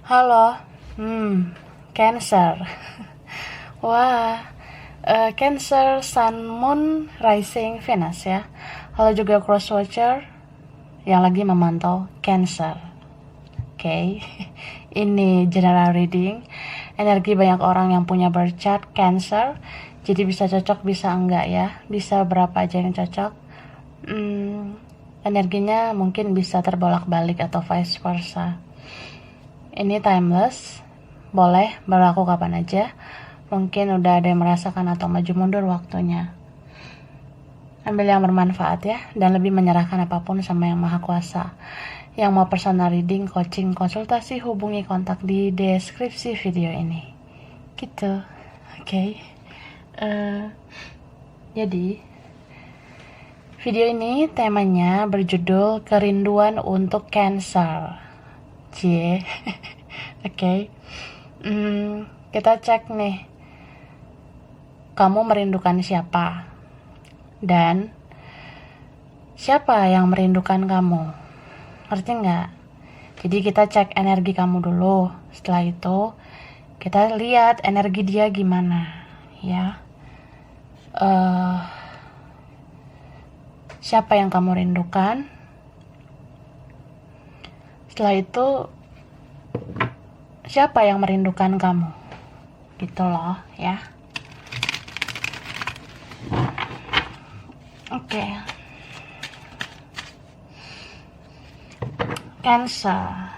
Halo, Cancer. Wah, Cancer, Sun, Moon, Rising, Venus ya. Halo juga cross watcher yang lagi memantau Cancer. Oke, ini general reading. Energi banyak orang yang punya birth chart Cancer, jadi bisa cocok, bisa enggak ya. Bisa berapa aja yang cocok. Energinya mungkin bisa terbolak-balik atau vice versa. Ini timeless, boleh berlaku kapan aja. Mungkin udah ada yang merasakan atau maju mundur waktunya. Ambil yang bermanfaat ya, dan lebih menyerahkan apapun sama yang maha kuasa. Yang mau personal reading, coaching, konsultasi, hubungi kontak di deskripsi video ini. Gitu, oke. Jadi, video ini temanya berjudul Kerinduan untuk Cancer. Cie. Oke. Kita cek nih. Kamu merindukan siapa? Dan siapa yang merindukan kamu? Ngerti nggak? Jadi kita cek energi kamu dulu. Setelah itu kita lihat energi dia gimana, ya. Siapa yang kamu rindukan? Setelah itu siapa yang merindukan kamu? Gitu loh, ya. Oke. Cancer.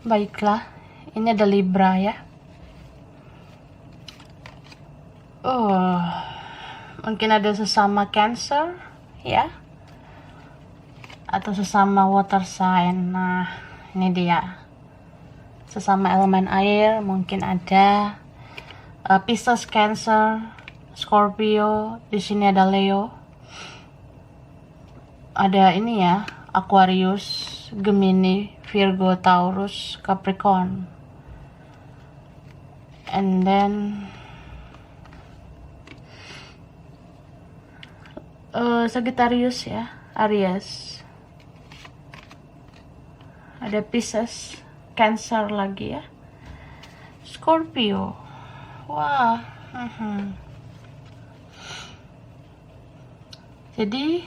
Baiklah, ini ada Libra ya. Mungkin ada sesama Cancer ya, atau sesama water sign. Nah, ini dia. Sesama elemen air, mungkin ada Pisces, Cancer, Scorpio. Di sini ada Leo. Ada ini ya, Aquarius, Gemini, Virgo, Taurus, Capricorn. And then Sagittarius ya, Aries. Ada Pisces, Cancer lagi ya. Scorpio. Wah. Jadi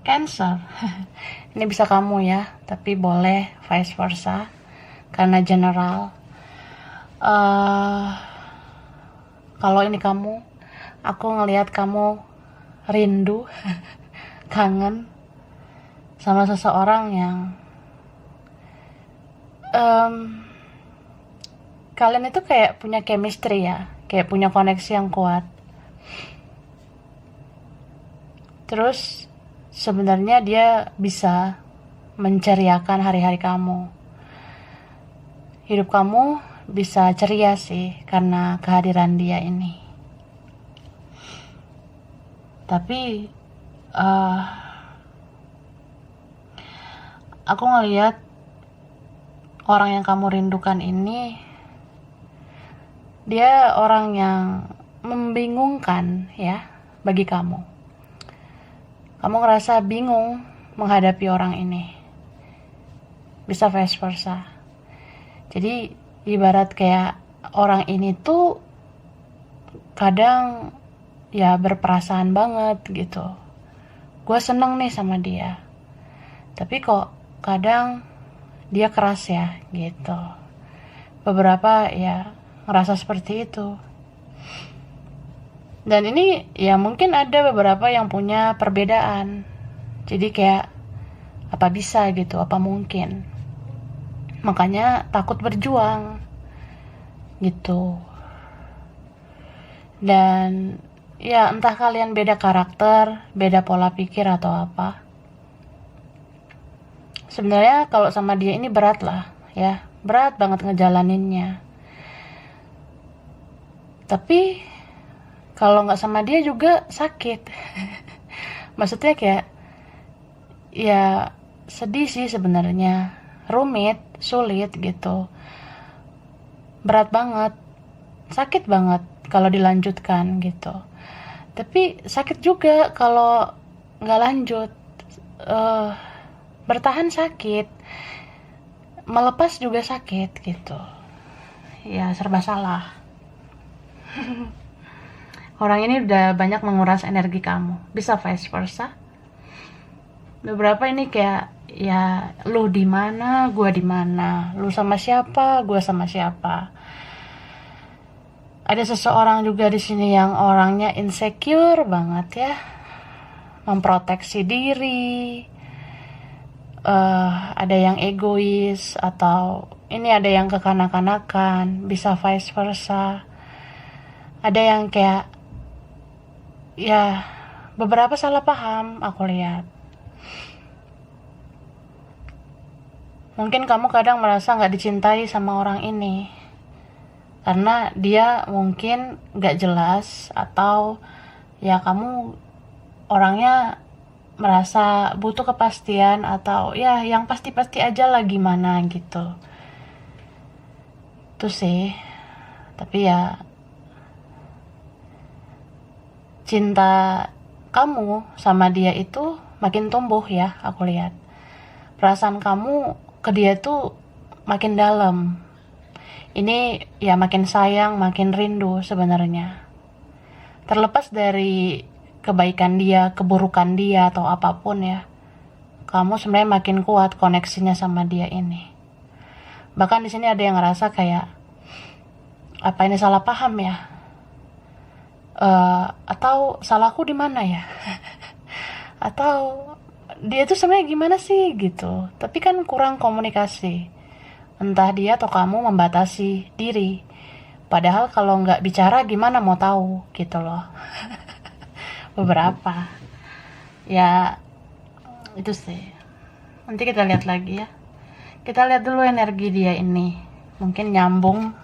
Cancer. Ini bisa kamu ya, tapi boleh vice versa karena general. Kalau ini kamu, aku ngelihat kamu rindu, kangen sama seseorang yang kalian itu kayak punya chemistry ya, kayak punya koneksi yang kuat. Terus sebenarnya dia bisa menceriakan hari-hari kamu. Hidup kamu bisa ceria sih karena kehadiran dia ini. Tapi aku ngelihat orang yang kamu rindukan ini, dia orang yang membingungkan ya bagi kamu. Kamu ngerasa bingung menghadapi orang ini. Bisa vice versa. Jadi ibarat kayak orang ini tuh kadang ya berperasaan banget gitu. Gue seneng nih sama dia. Tapi kok kadang dia keras ya gitu. Beberapa ya ngerasa seperti itu. Dan ini ya mungkin ada beberapa yang punya perbedaan. Jadi kayak apa bisa gitu, apa mungkin. Makanya takut berjuang gitu. Dan ya entah kalian beda karakter, beda pola pikir atau apa. Sebenarnya kalau sama dia ini berat lah ya, berat banget ngejalaninnya. Tapi Kalau nggak sama dia juga sakit. Maksudnya kayak, ya sedih sih sebenarnya, rumit, sulit gitu, berat banget, sakit banget kalau dilanjutkan gitu. Tapi sakit juga kalau nggak lanjut. Eh, Bertahan sakit, melepas juga sakit gitu. Ya serba salah. Orang ini udah banyak menguras energi kamu. Bisa vice versa. Beberapa ini kayak, ya lu di mana, gua di mana, lu sama siapa, gua sama siapa. Ada seseorang juga di sini yang orangnya insecure banget ya, memproteksi diri. Ada yang egois, atau ini ada yang kekanak-kanakan, bisa vice versa. Ada yang kayak, ya beberapa salah paham aku lihat. Mungkin kamu kadang merasa gak dicintai sama orang ini karena dia mungkin gak jelas, atau ya kamu orangnya merasa butuh kepastian, atau ya yang pasti-pasti aja lah gimana gitu. Itu sih. Tapi ya cinta kamu sama dia itu makin tumbuh ya, aku lihat. Perasaan kamu ke dia tuh makin dalam. Ini ya makin sayang, makin rindu sebenarnya. Terlepas dari kebaikan dia, keburukan dia, atau apapun ya, kamu sebenarnya makin kuat koneksinya sama dia ini. Bahkan di sini ada yang ngerasa kayak, apa ini salah paham ya? Atau salahku di mana ya? Atau dia tuh sebenarnya gimana sih gitu. Tapi kan kurang komunikasi. Entah dia atau kamu membatasi diri. Padahal kalau nggak bicara gimana mau tahu gitu loh. Beberapa. Ya itu sih. Nanti kita lihat lagi ya. Kita lihat dulu energi dia ini. Mungkin nyambung.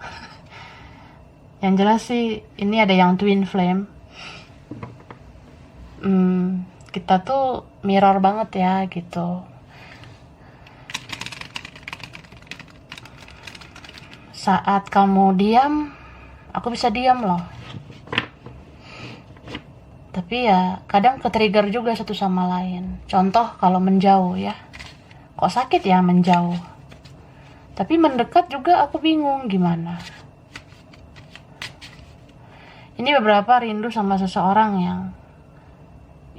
Yang jelas sih ini ada yang twin flame. Kita tuh mirror banget ya gitu. Saat kamu diam, aku bisa diam loh. Tapi ya kadang ke-trigger juga satu sama lain. Contoh kalau menjauh ya. Kok sakit ya menjauh. Tapi mendekat juga aku bingung gimana. Ini beberapa rindu sama seseorang yang,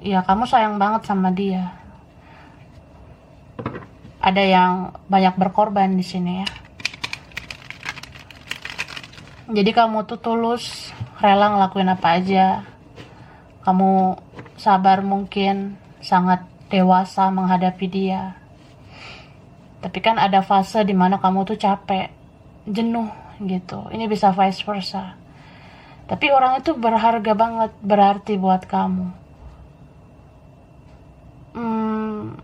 ya kamu sayang banget sama dia. Ada yang banyak berkorban di sini ya. Jadi kamu tuh tulus, rela ngelakuin apa aja. Kamu sabar mungkin, sangat dewasa menghadapi dia. Tapi kan ada fase dimana kamu tuh capek, jenuh gitu. Ini bisa vice versa. Tapi orang itu berharga banget, berarti buat kamu.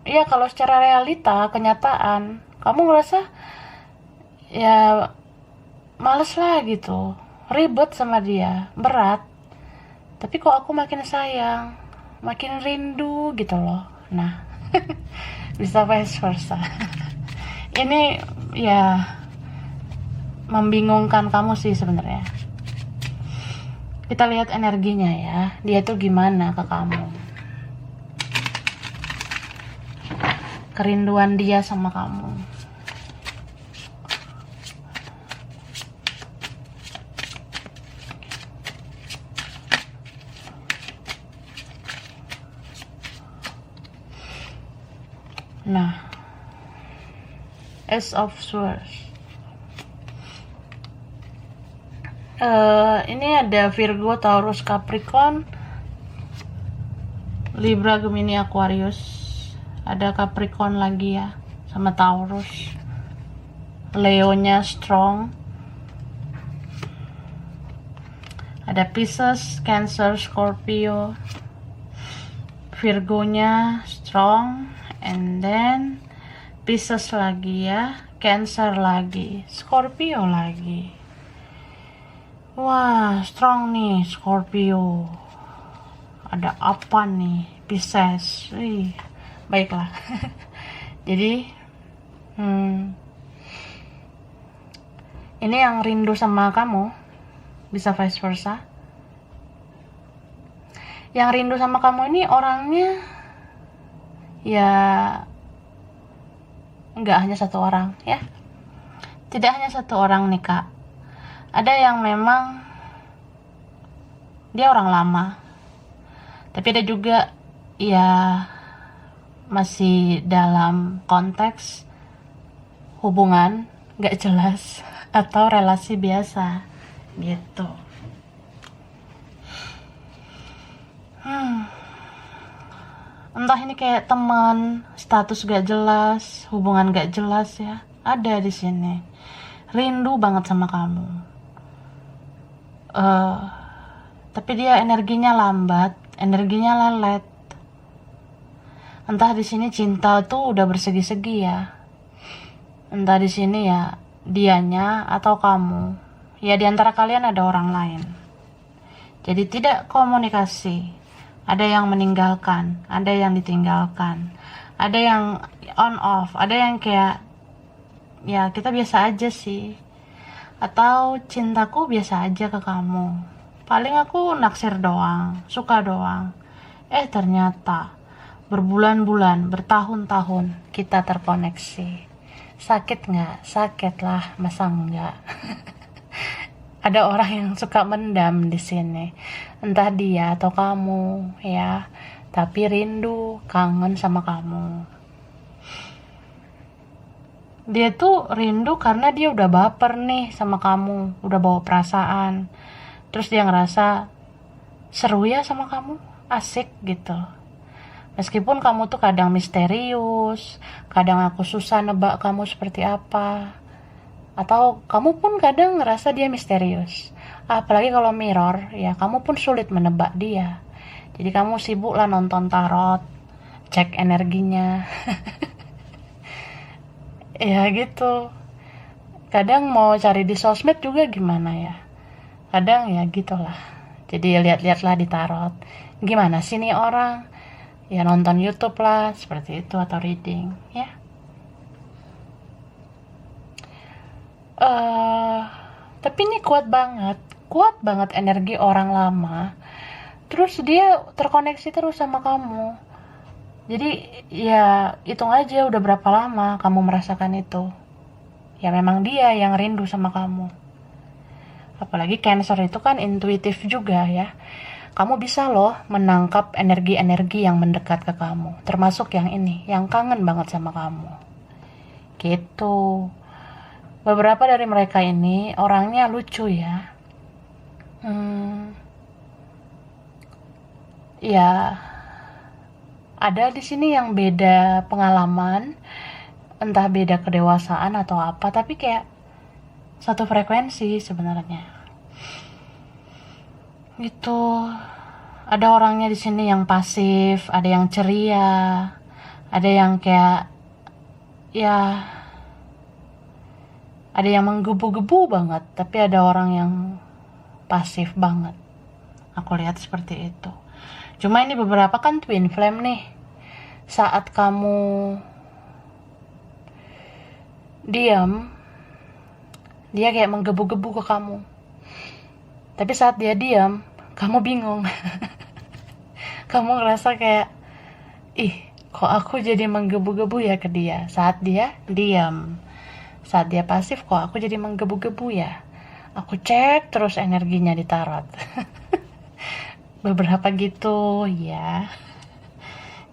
Ya kalau secara realita, kenyataan, kamu ngerasa ya males lah gitu, ribet sama dia, berat. Tapi kok aku makin sayang, makin rindu gitu loh. Nah, bisa vice versa. Ini ya membingungkan kamu sih sebenarnya. Kita lihat energinya ya, dia tuh gimana ke kamu. Kerinduan dia sama kamu. Nah, Ace of Swords. Ini ada Virgo, Taurus, Capricorn, Libra, Gemini, Aquarius. Ada Capricorn lagi ya, sama Taurus. Leonya strong. Ada Pisces, Cancer, Scorpio. Virgonya strong, and then Pisces lagi ya, Cancer lagi, Scorpio lagi. Wah, strong nih Scorpio. Ada apa nih? Pisces. Baiklah. Jadi, ini yang rindu sama kamu, bisa vice versa. Yang rindu sama kamu ini orangnya, ya, nggak hanya satu orang, ya. Tidak hanya satu orang nih, Kak. Ada yang memang dia orang lama, tapi ada juga, ya, masih dalam konteks hubungan nggak jelas atau relasi biasa gitu. Entah ini kayak teman, status gak jelas, hubungan gak jelas, ya, ada di sini. Rindu banget sama kamu. Tapi dia energinya lambat, energinya lelet. Entah di sini cinta tuh udah bersegi-segi, ya. Entah di sini ya dianya atau kamu. Ya, di antara kalian ada orang lain. Jadi tidak komunikasi. Ada yang meninggalkan, ada yang ditinggalkan, ada yang on off, ada yang kayak, ya, kita biasa aja sih. Atau cintaku biasa aja ke kamu. Paling aku naksir doang, suka doang. Ternyata berbulan-bulan, bertahun-tahun kita terkoneksi. Sakit nggak? Sakit lah, masa enggak? Ada orang yang suka mendam di sini, entah dia atau kamu, ya. Tapi rindu, kangen sama kamu. Dia tuh rindu karena dia udah baper nih sama kamu, udah bawa perasaan. Terus dia ngerasa seru ya sama kamu, asik gitu. Meskipun kamu tuh kadang misterius, kadang aku susah nebak kamu seperti apa. Atau kamu pun kadang ngerasa dia misterius. Apalagi kalau mirror, ya, kamu pun sulit menebak dia. Jadi kamu sibuk lah nonton tarot, cek energinya. Ya gitu. Kadang mau cari di sosmed juga gimana ya. Kadang ya gitulah. Jadi lihat-lihatlah di tarot. Gimana sih nih orang? Ya nonton YouTube lah, seperti itu, atau reading, ya. Tapi ini kuat banget energi orang lama. Terus dia terkoneksi terus sama kamu. Jadi ya hitung aja udah berapa lama kamu merasakan itu. Ya memang dia yang rindu sama kamu. Apalagi Cancer itu kan intuitif juga, ya. Kamu bisa loh menangkap energi-energi yang mendekat ke kamu. Termasuk yang ini, yang kangen banget sama kamu. Gitu. Beberapa dari mereka ini orangnya lucu, ya. Ya, ada di sini yang beda pengalaman, entah beda kedewasaan atau apa, tapi kayak satu frekuensi sebenarnya. Gitu. Ada orangnya di sini yang pasif, ada yang ceria, ada yang kayak, ya, ada yang menggebu-gebu banget, tapi ada orang yang pasif banget. Aku lihat seperti itu. Cuma ini beberapa kan twin flame nih. Saat kamu diam, dia kayak menggebu-gebu ke kamu. Tapi saat dia diam, kamu bingung. Kamu ngerasa kayak, kok aku jadi menggebu-gebu ya ke dia. Saat dia diam, saat dia pasif, kok aku jadi menggebu-gebu ya. Aku cek terus energinya di tarot. Beberapa gitu, ya.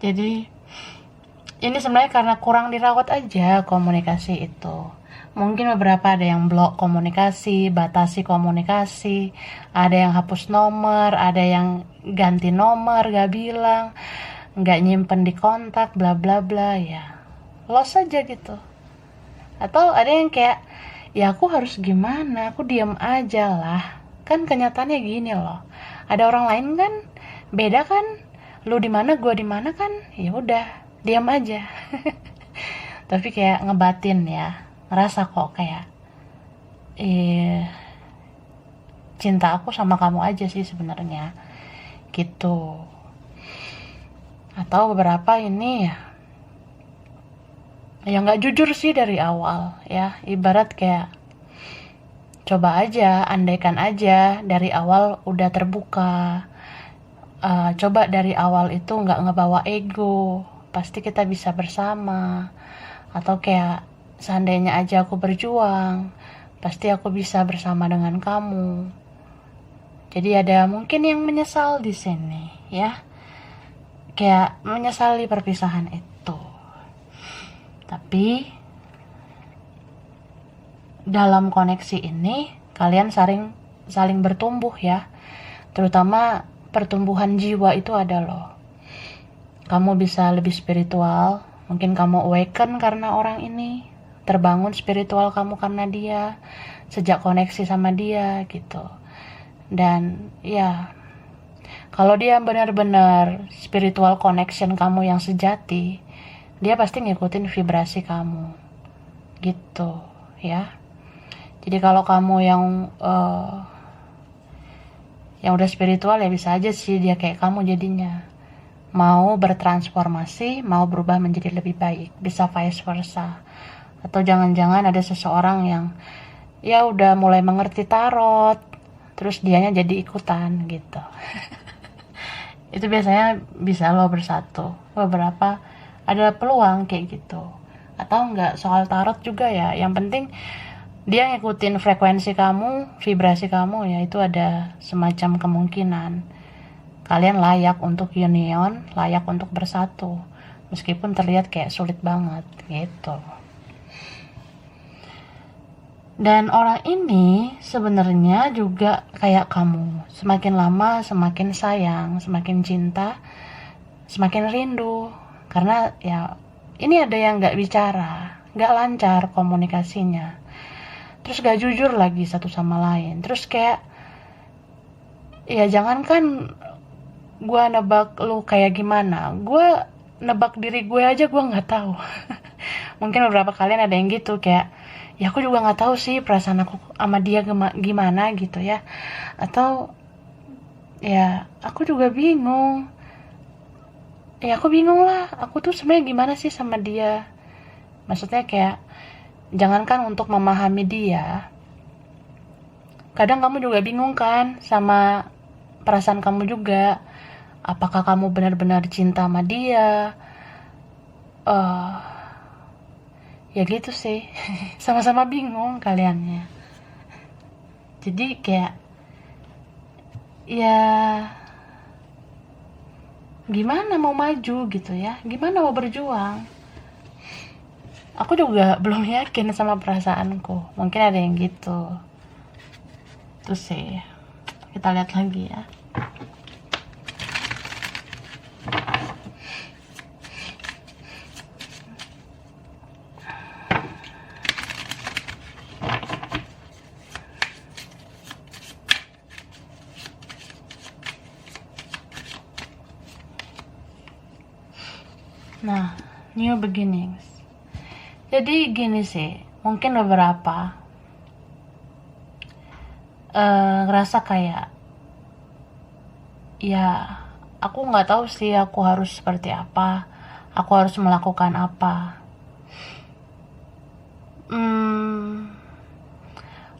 Jadi ini sebenarnya karena kurang dirawat aja komunikasi itu. Mungkin beberapa ada yang blok komunikasi, batasi komunikasi, ada yang hapus nomor, ada yang ganti nomor, gak bilang, gak nyimpen di kontak, bla bla bla, ya. Lost aja gitu. Atau ada yang kayak, ya aku harus gimana, aku diam aja lah. Kan kenyataannya gini loh. Ada orang lain kan, beda kan, lu di mana, gua di mana kan, ya udah, diam aja. Tapi kayak ngebatin, ya, ngerasa kok kayak, cinta aku sama kamu aja sih sebenarnya, gitu. Atau beberapa ini ya nggak jujur sih dari awal ya, ibarat kayak coba aja, andaikan aja dari awal udah terbuka. Coba dari awal itu nggak ngebawa ego, pasti kita bisa bersama. Atau kayak seandainya aja aku berjuang, pasti aku bisa bersama dengan kamu. Jadi ada mungkin yang menyesal di sini ya, kayak menyesali perpisahan itu. Tapi dalam koneksi ini kalian saling bertumbuh ya, terutama pertumbuhan jiwa itu ada loh. Kamu bisa lebih spiritual, mungkin kamu awaken karena orang ini, terbangun spiritual kamu karena dia, sejak koneksi sama dia gitu. Dan ya, kalau dia benar-benar spiritual connection kamu yang sejati, dia pasti ngikutin vibrasi kamu gitu ya. Jadi kalau kamu yang udah spiritual ya bisa aja sih dia kayak kamu jadinya. Mau bertransformasi, mau berubah menjadi lebih baik, bisa vice versa. Atau jangan-jangan ada seseorang yang ya udah mulai mengerti tarot, terus dianya jadi ikutan gitu. Itu biasanya bisa lo bersatu. Beberapa ada peluang kayak gitu. Atau enggak, soal tarot juga ya, yang penting dia ngikutin frekuensi kamu, vibrasi kamu ya, itu ada semacam kemungkinan kalian layak untuk union, layak untuk bersatu, meskipun terlihat kayak sulit banget gitu. Dan orang ini sebenarnya juga kayak kamu, semakin lama semakin sayang, semakin cinta, semakin rindu, karena ya ini ada yang gak bicara, gak lancar komunikasinya, terus gak jujur lagi satu sama lain. Terus kayak ya jangankan gue nebak lu kayak gimana, gue nebak diri gue aja gue nggak tahu. Mungkin beberapa kalian ada yang gitu, kayak ya aku juga nggak tahu sih perasaan aku sama dia gimana gitu ya. Atau ya aku juga bingung, ya aku bingung lah, aku tuh sebenarnya gimana sih sama dia. Maksudnya kayak jangankan untuk memahami dia, kadang kamu juga bingung kan sama perasaan kamu juga. Apakah kamu benar-benar cinta sama dia? Ya gitu sih. Sama-sama bingung kaliannya. Jadi kayak ya gimana mau maju gitu ya, gimana mau berjuang. Aku juga belum yakin sama perasaanku. Mungkin ada yang gitu. Terus sih, kita lihat lagi ya. Nah, new beginnings. Jadi gini sih, mungkin beberapa ngerasa kayak ya aku nggak tahu sih aku harus seperti apa, aku harus melakukan apa.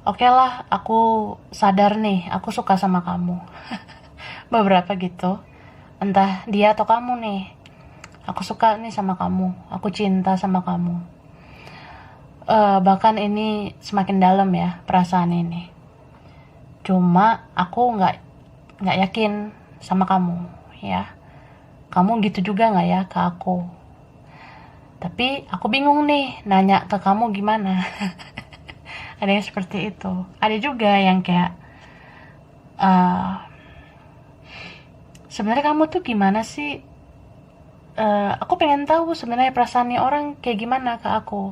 Oke lah, aku sadar nih, aku suka sama kamu. Beberapa gitu, entah dia atau kamu nih. Aku suka nih sama kamu, aku cinta sama kamu. Bahkan ini semakin dalam ya perasaan ini. Cuma aku nggak yakin sama kamu ya. Kamu gitu juga nggak ya ke aku? Tapi aku bingung nih nanya ke kamu gimana. Ada yang seperti itu. Ada juga yang kayak sebenarnya kamu tuh gimana sih? Aku pengen tahu sebenarnya perasaannya orang kayak gimana ke aku.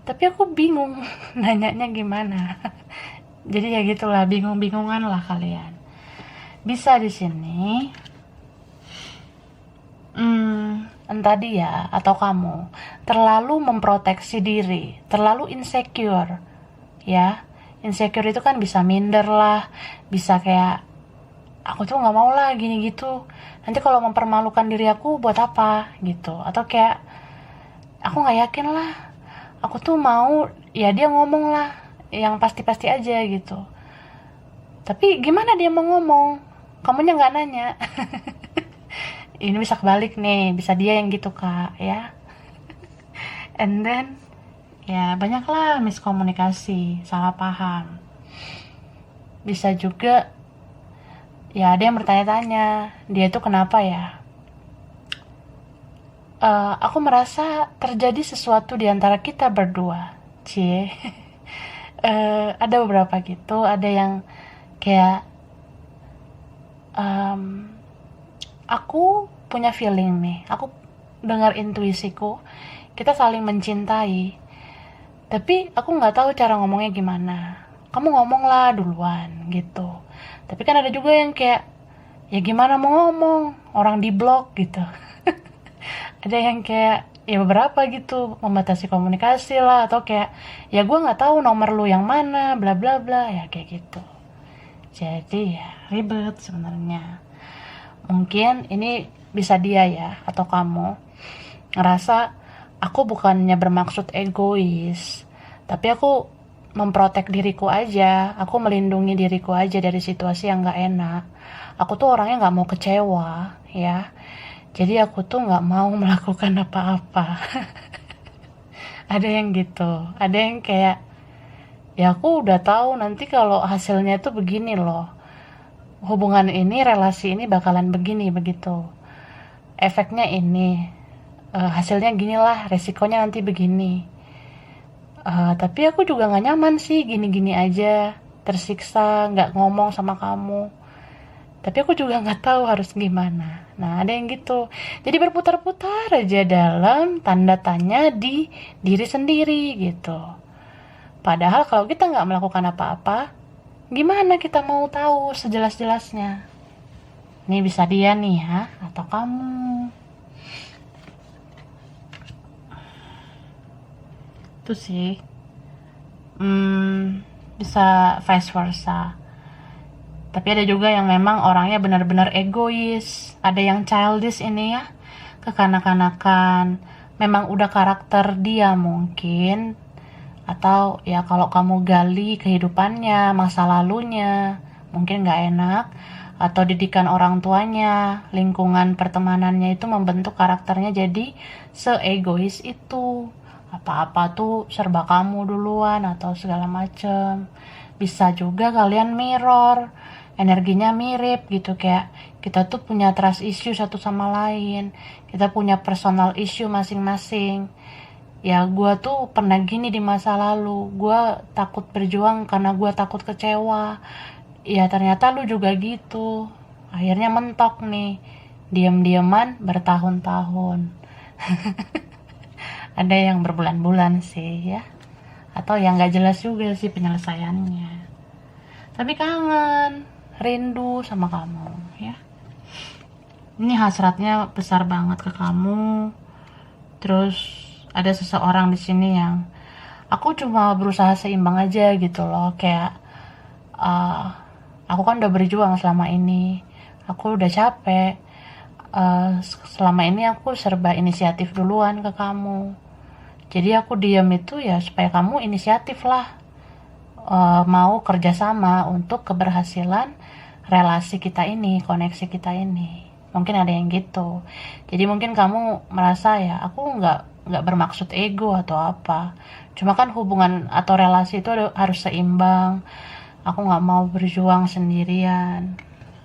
Tapi aku bingung nanyanya gimana. Jadi ya gitulah, bingung-bingungan lah kalian. Bisa di sini entah dia atau kamu terlalu memproteksi diri, terlalu insecure ya, Insecure itu kan bisa minder lah, bisa kayak aku tuh nggak mau lah gini gitu. Nanti kalau mempermalukan diri aku buat apa gitu. Atau kayak aku nggak yakin lah. Aku tuh mau ya dia ngomong lah yang pasti-pasti aja gitu. Tapi gimana dia mau ngomong? Kamunya nggak nanya. Ini bisa kebalik nih, bisa dia yang gitu kak ya. And then ya banyaklah miskomunikasi, salah paham. Bisa juga ya ada yang bertanya-tanya, dia itu kenapa ya? Aku merasa terjadi sesuatu di antara kita berdua. Cie. Ada beberapa gitu, ada yang kayak em, aku punya feeling nih, aku dengar intuisiku, kita saling mencintai, tapi aku nggak tahu cara ngomongnya gimana. Kamu ngomonglah duluan gitu. Tapi kan ada juga yang kayak ya gimana mau ngomong, orang di blok gitu. Ada yang kayak ya beberapa gitu membatasi komunikasi lah, atau kayak ya gue nggak tahu nomor lu yang mana, bla bla bla, ya kayak gitu. Jadi ya ribet sebenarnya. Mungkin ini bisa dia ya atau kamu ngerasa aku bukannya bermaksud egois, tapi aku memprotek diriku aja, aku melindungi diriku aja dari situasi yang nggak enak. Aku tuh orangnya nggak mau kecewa ya, jadi aku tuh nggak mau melakukan apa-apa. Ada yang gitu, ada yang kayak ya aku udah tahu nanti kalau hasilnya tuh begini loh, hubungan ini, relasi ini bakalan begini begitu, efeknya ini, hasilnya ginilah, resikonya nanti begini. Tapi aku juga nggak nyaman sih gini-gini aja, tersiksa nggak ngomong sama kamu. Tapi aku juga nggak tahu harus gimana. Nah, ada yang gitu. Jadi berputar-putar aja dalam tanda tanya di diri sendiri gitu. Padahal kalau kita nggak melakukan apa-apa, gimana kita mau tahu sejelas-jelasnya? Ini bisa dia nih ya, atau kamu. Itu sih. Bisa vice versa. Tapi ada juga yang memang orangnya benar-benar egois. Ada yang childish ini ya, kekanak-kanakan. Memang udah karakter dia mungkin. Atau ya kalau kamu gali kehidupannya, masa lalunya, mungkin gak enak. Atau didikan orang tuanya, lingkungan pertemanannya itu membentuk karakternya jadi seegois itu. Apa-apa tuh serba kamu duluan atau segala macem. Bisa juga kalian mirror, energinya mirip gitu, kayak kita tuh punya trust issue satu sama lain, kita punya personal issue masing-masing. Ya gue tuh pernah gini di masa lalu, gue takut berjuang karena gue takut kecewa. Ya ternyata lu juga gitu, akhirnya mentok nih, diam-diaman bertahun-tahun. Ada yang berbulan-bulan sih ya, atau yang gak jelas juga sih penyelesaiannya. Tapi kangen, rindu sama kamu ya. Ini hasratnya besar banget ke kamu. Terus ada seseorang di sini yang aku cuma berusaha seimbang aja gitu loh, kayak aku kan udah berjuang selama ini, aku udah capek. Selama ini aku serba inisiatif duluan ke kamu, jadi aku diam itu ya supaya kamu inisiatif lah, mau kerjasama untuk keberhasilan relasi kita ini, koneksi kita ini. Mungkin ada yang gitu. Jadi mungkin kamu merasa ya aku nggak bermaksud ego atau apa. Cuma kan hubungan atau relasi itu harus seimbang. Aku nggak mau berjuang sendirian.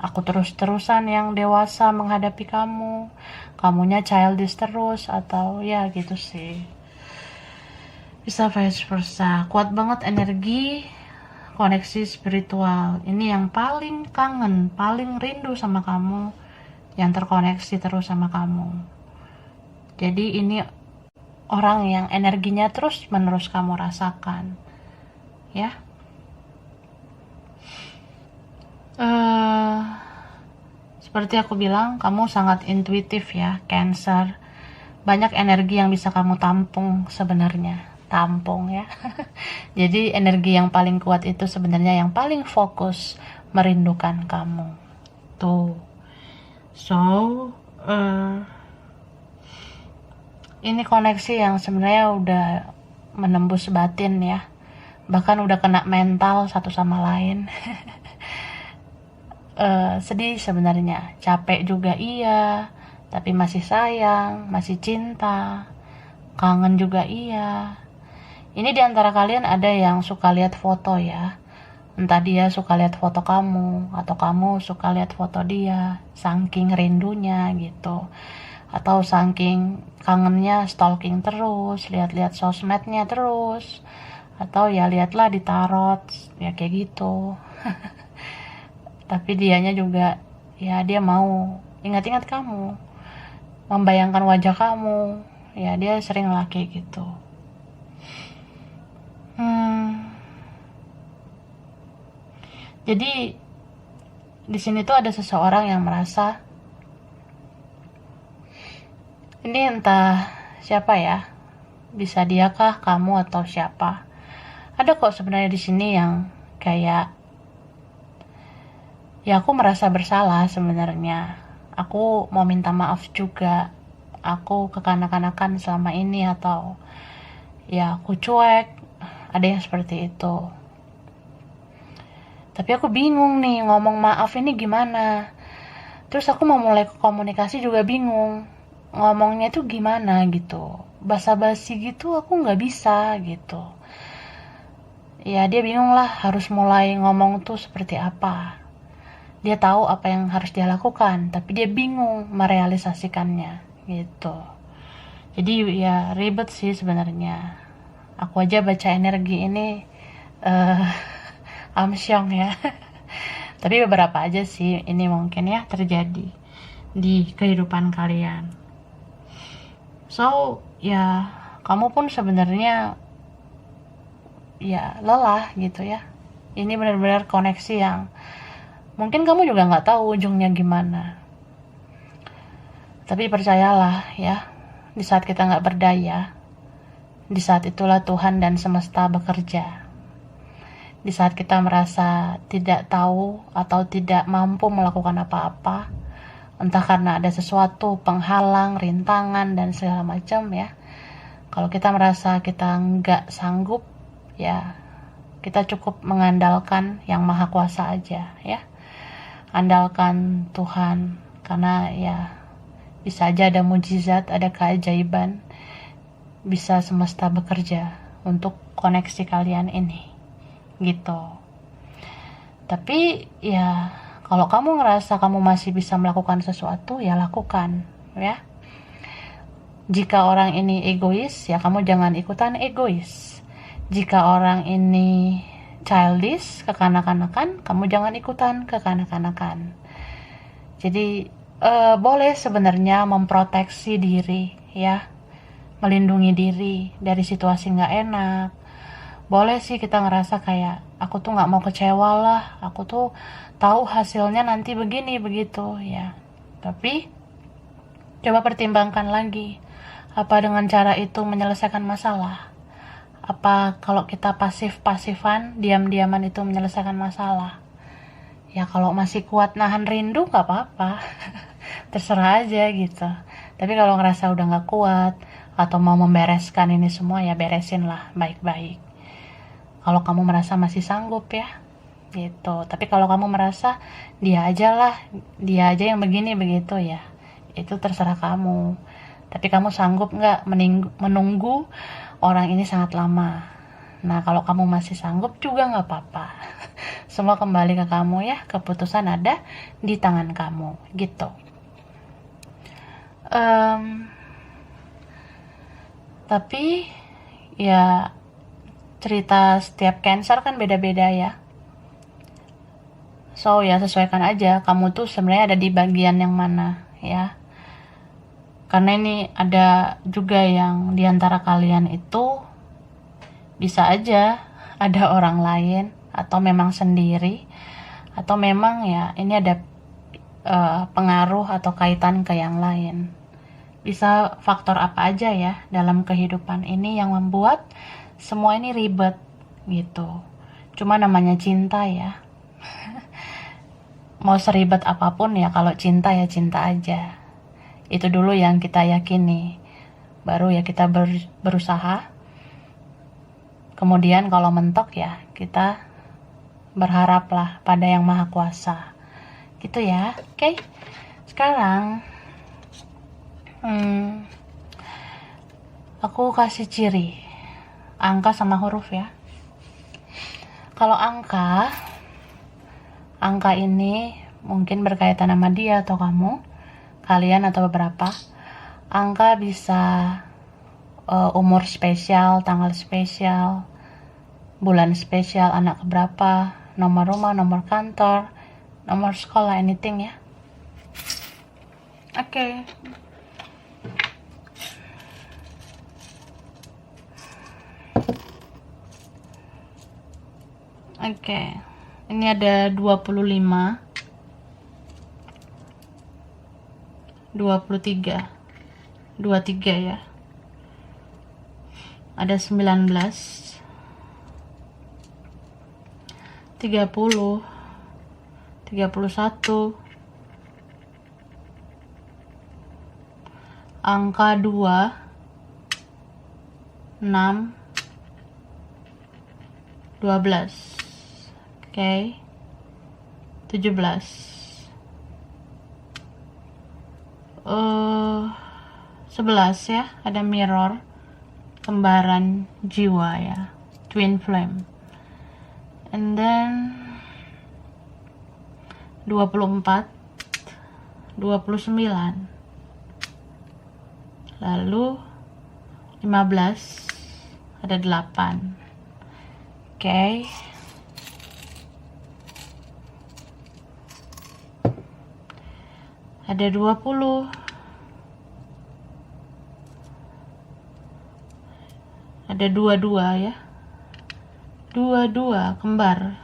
Aku terus-terusan yang dewasa menghadapi kamu. Kamunya childish terus atau ya gitu sih. Bisa vice versa. Kuat banget energi koneksi spiritual. Ini yang paling kangen, paling rindu sama kamu, yang terkoneksi terus sama kamu. Jadi ini orang yang energinya terus menerus kamu rasakan ya. Seperti aku bilang, kamu sangat intuitif ya, Cancer. Banyak energi yang bisa kamu tampung sebenarnya, tampung ya. Jadi energi yang paling kuat itu sebenarnya yang paling fokus merindukan kamu. Tuh. So, ini koneksi yang sebenarnya udah menembus batin ya. Bahkan udah kena mental satu sama lain. Sedih sebenarnya, capek juga iya, tapi masih sayang, masih cinta, kangen juga iya. Ini diantara kalian ada yang suka lihat foto ya, entah dia suka lihat foto kamu atau kamu suka lihat foto dia, saking rindunya gitu, atau saking kangennya stalking terus, lihat-lihat sosmednya terus, atau ya lihatlah di tarot ya kayak gitu. Tapi dianya juga ya dia mau ingat-ingat kamu, membayangkan wajah kamu, ya dia sering lah kayak gitu. Jadi di sini tuh ada seseorang yang merasa ini entah siapa ya, bisa diakah kamu atau siapa. Ada kok sebenarnya di sini yang kayak ya aku merasa bersalah sebenarnya. Aku mau minta maaf juga. Aku kekanak-kanakan selama ini atau ya aku cuek. Ada yang seperti itu. Tapi aku bingung nih ngomong maaf ini gimana. Terus aku mau mulai komunikasi juga bingung. Ngomongnya tuh gimana gitu. Basa-basi gitu aku nggak bisa gitu. Ya dia bingung lah harus mulai ngomong tuh seperti apa. Dia tahu apa yang harus dia lakukan, tapi dia bingung merealisasikannya gitu. Jadi ya ribet sih sebenarnya. Aku aja baca energi ini amsyong ya. Tapi beberapa aja sih ini mungkin ya terjadi di kehidupan kalian. So ya kamu pun sebenarnya ya lelah gitu ya. Ini benar-benar koneksi yang mungkin kamu juga nggak tahu ujungnya gimana. Tapi percayalah ya, di saat kita nggak berdaya, di saat itulah Tuhan dan semesta bekerja. Di saat kita merasa tidak tahu atau tidak mampu melakukan apa-apa, entah karena ada sesuatu, penghalang, rintangan, dan segala macam ya. Kalau kita merasa kita nggak sanggup, ya kita cukup mengandalkan yang Maha Kuasa aja ya. Andalkan Tuhan, karena ya bisa aja ada mujizat, ada keajaiban, bisa semesta bekerja untuk koneksi kalian ini gitu. Tapi ya kalau kamu ngerasa kamu masih bisa melakukan sesuatu, ya lakukan ya. Jika orang ini egois, ya kamu jangan ikutan egois. Jika orang ini childish, kekanak-kanakan, kamu jangan ikutan kekanak-kanakan. Jadi boleh sebenarnya memproteksi diri ya, melindungi diri dari situasi nggak enak. Boleh sih kita ngerasa kayak aku tuh nggak mau kecewa lah, aku tuh tahu hasilnya nanti begini begitu ya. Tapi coba pertimbangkan lagi, apa dengan cara itu menyelesaikan masalah? Apa kalau kita pasif-pasifan, diam-diaman itu menyelesaikan masalah? Ya kalau masih kuat nahan rindu gak apa-apa. Terserah aja gitu. Tapi kalau ngerasa udah gak kuat, atau mau membereskan ini semua, ya beresin lah baik-baik. Kalau kamu merasa masih sanggup ya, gitu. Tapi kalau kamu merasa dia aja yang begini begitu ya, itu terserah kamu. Tapi kamu sanggup gak menunggu orang ini sangat lama? Nah kalau kamu masih sanggup juga gak apa-apa. Semua kembali ke kamu ya, keputusan ada di tangan kamu gitu. Tapi ya cerita setiap cancer kan beda-beda ya. So ya sesuaikan aja kamu tuh sebenarnya ada di bagian yang mana ya. Karena ini ada juga yang diantara kalian itu bisa aja ada orang lain, atau memang sendiri, atau memang ya ini ada pengaruh atau kaitan ke yang lain. Bisa faktor apa aja ya dalam kehidupan ini yang membuat semua ini ribet gitu. Cuma namanya cinta ya. Mau seribet apapun ya, kalau cinta ya cinta aja. Itu dulu yang kita yakini. Baru ya kita berusaha. Kemudian kalau mentok ya kita berharaplah pada Yang Maha Kuasa. Gitu ya. Oke. Sekarang aku kasih ciri angka sama huruf ya. Kalau angka ini mungkin berkaitan sama dia atau kamu, kalian atau beberapa. Angka bisa umur spesial, tanggal spesial, bulan spesial, anak keberapa, nomor rumah, nomor kantor, nomor sekolah, anything ya. Oke. Oke. Ini ada 25, 23, 23 ya. Ada 19, 30, 31, angka 2, 6, 12. Oke. 17. 11 ya, ada mirror, kembaran jiwa ya, twin flame. And then 24, 29, lalu 15, ada 8. Oke. Ada 20, ada 22 ya, 22 kembar,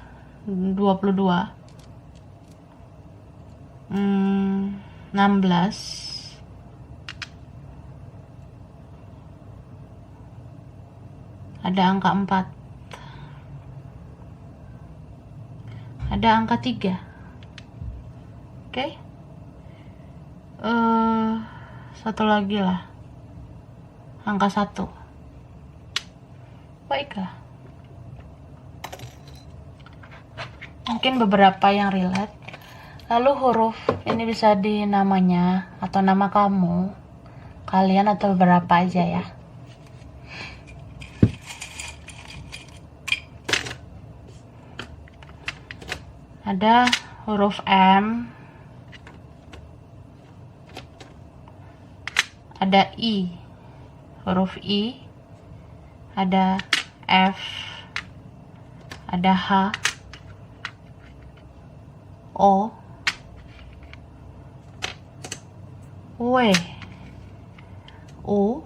22, 16, ada angka 4, ada angka 3. Oke. Satu lagi lah, angka 1. Baiklah, mungkin beberapa yang relate. Lalu huruf ini bisa di namanya atau nama kamu, kalian atau beberapa aja ya. Ada huruf M, ada I, huruf I, ada F, ada H, O, W, U,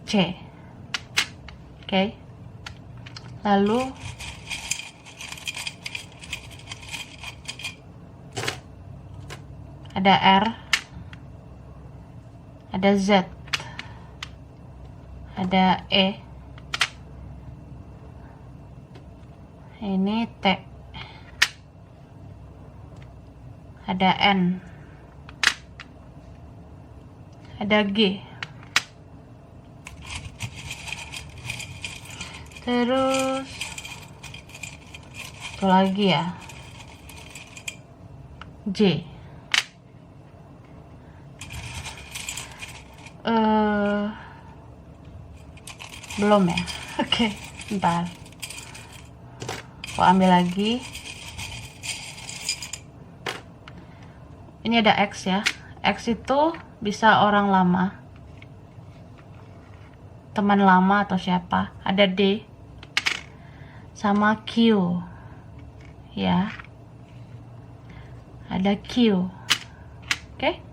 C. Oke. Lalu ada R, ada Z, ada E, ini T, ada N, ada G, terus satu lagi ya, J. Belum ya. Oke, bentar, aku ambil lagi. Ini ada X ya. X itu bisa orang lama, teman lama atau siapa. Ada D sama Q ya, ada Q. Oke.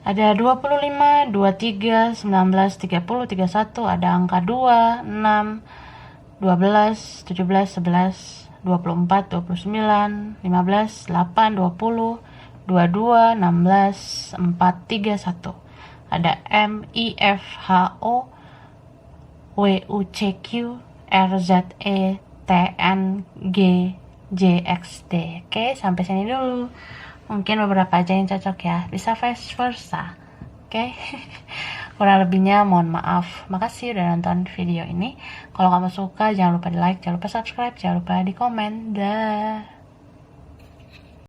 Ada 25, 23, 19, 30, 31, ada angka 2, 6, 12, 17, 11, 24, 29, 15, 8, 20, 22, 16, 4, 3, 1. ada MIFHOWUCQRZETNGJXD. Oke, sampai sini dulu. Mungkin beberapa aja yang cocok ya, bisa vice versa. Oke. Kurang lebihnya mohon maaf. Makasih udah nonton video ini. Kalau kamu suka jangan lupa di like, jangan lupa subscribe, jangan lupa di komen. Dah.